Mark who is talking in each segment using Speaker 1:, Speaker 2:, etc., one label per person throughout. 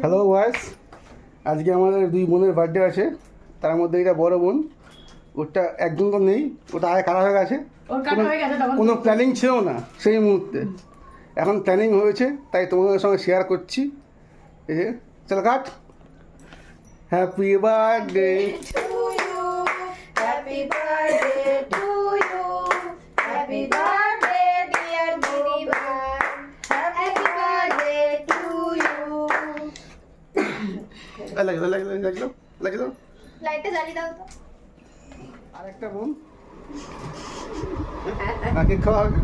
Speaker 1: Hello বয়েস, আজকে আমাদের দুই বোনের বার্থডে আছে। তার মধ্যে এটা বড় বোন, ওটা একদম তো নেই, ওটা আগে কাটা হয়ে গেছে। কোনো প্ল্যানিং ছিল না সেই মুহূর্তে, এখন প্ল্যানিং হয়েছে, তাই তোমাদের সঙ্গে শেয়ার করছি। এই যে চল কাট। Happy birthday
Speaker 2: to you. Happy birthday to you. Happy birthday, dear Baba. Happy birthday to you.
Speaker 1: লাগলো লাগলো লাগলো লাগলো।
Speaker 2: লাইটটা জ্বালিয়ে দাও তো।
Speaker 1: আরেকটা বোন নাকি খাওয়া হবে?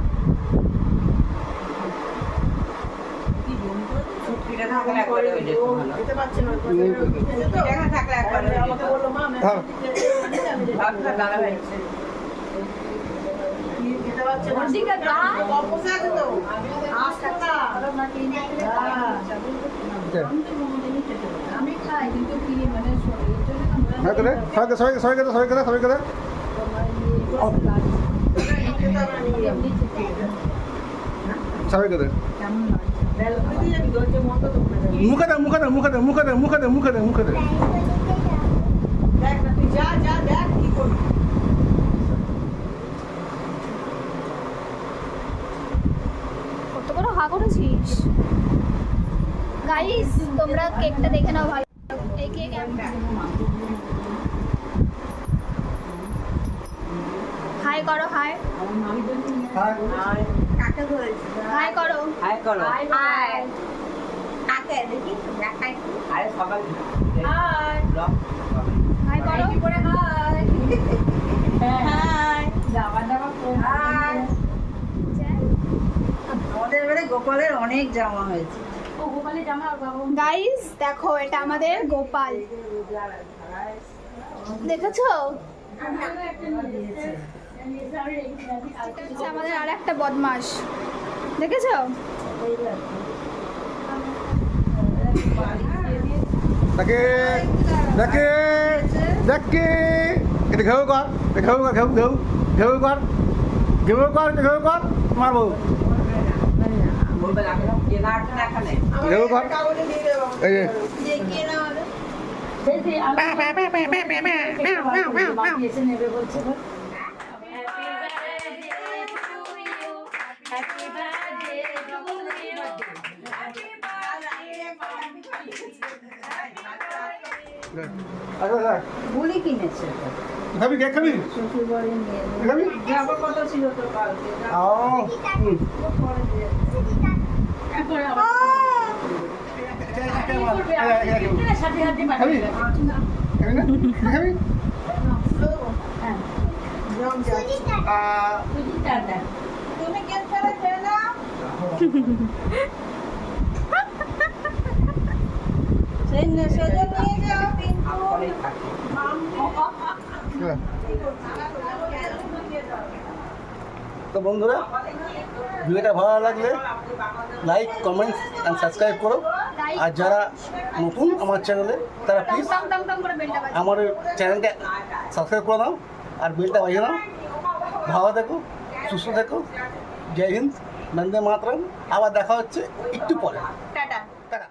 Speaker 1: হ্যাঁ তো রে, সবাই করে মুখে দে।
Speaker 2: কত বড় হা করেছিস গাইস, তোমরা কেকটা দেখে নাও ভালো। এই কেক হাই করো, হাই হাই করো,
Speaker 3: হাই করো।
Speaker 2: হাই
Speaker 4: কাকে দেখি দেখাই
Speaker 3: আরে সকাল
Speaker 2: হাই
Speaker 3: ব্লগ
Speaker 2: হাই করো,
Speaker 4: কি করে হাই হাই
Speaker 3: জামা জামা
Speaker 4: হাই আমাদের এবারে গোপালের অনেক জামা হয়েছে
Speaker 2: গাইস দেখো, এটা আমাদের গোপাল, দেখেছো? এটা আমাদের আর একটা বদমাস, দেখেছো?
Speaker 1: দেখে দেখে দেখে এটা ঘেউ কর, ঘেউ কর, ঘেউ ঘেউ ঘেউ কর, ঘেউ কর, ঘেউ কর, মারবো।
Speaker 3: বলবে না কে না এখানে
Speaker 1: ঘেউ কর, এই যে
Speaker 4: দেখিয়ে নাও বুলি কিনেছে
Speaker 1: খাবি কেক খাবি?
Speaker 4: শ্বশুর বাড়ি নিয়ে
Speaker 1: খাবি?
Speaker 4: যাবার কথা ছিল তো কালকে
Speaker 1: ও খাবি? খাবি না? খাবি?
Speaker 4: তুমি কেক করে খেয়ে নাও সেই সেজে নিয়ে যাও পিঙ্কু
Speaker 1: তো বন্ধুরা, ভিডিওটা ভালো লাগলে লাইক, কমেন্ট অ্যান্ড সাবস্ক্রাইব করো। আর যারা নতুন আমার চ্যানেলে, তারা প্লিজ
Speaker 2: টং টং টং করে বেলটা বাজাও।
Speaker 1: আমার চ্যানেলটা সাবস্ক্রাইব করে নাও আর বেলটা বাজিয়ে নাও। ভালো থেকো, সুস্থ থেকো। জয় হিন্দ, বন্দে মাতরম। আবার দেখা হচ্ছে একটু পরে।
Speaker 2: টাটা।
Speaker 1: টাটা।